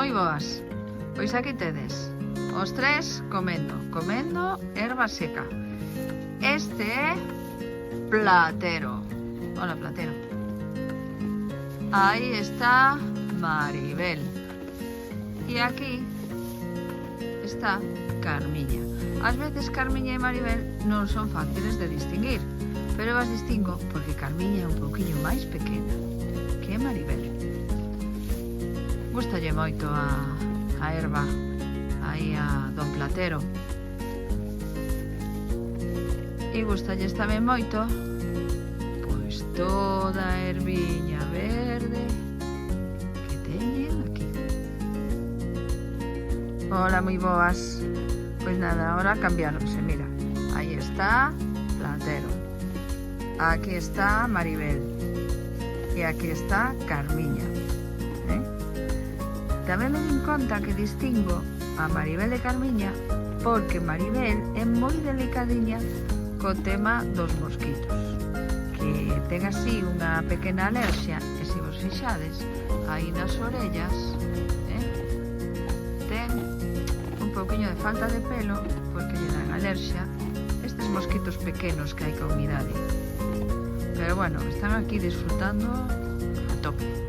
Moi boas. Pois aquí tedes os tres comendo erva seca. Este é Platero. Hola, Platero. Aí está Maribel. E aquí está Carmiña. Ás veces Carmiña e Maribel non son fáciles de distinguir, pero as distingo porque Carmiña é un pouquiño máis pequena que Maribel. Gústalle moito a erva aí a don Platero. E gústalles tamén moito pois toda a erviña verde que teñen aquí. Hola, moi boas. Pois nada, ahora cambiáronse, mira. Aí está Platero. Aquí está Maribel. E aquí está Carmiña. Tamén me din conta que distingo a Maribel e Carmiña porque Maribel é moi delicadiña co tema dos mosquitos, que ten así unha pequena alerxia, e se vos fixades aí nas orellas ten un pouquiño de falta de pelo porque lle dan alerxia estes mosquitos pequenos que hai ca humidade. Pero bueno, están aquí disfrutando a tope.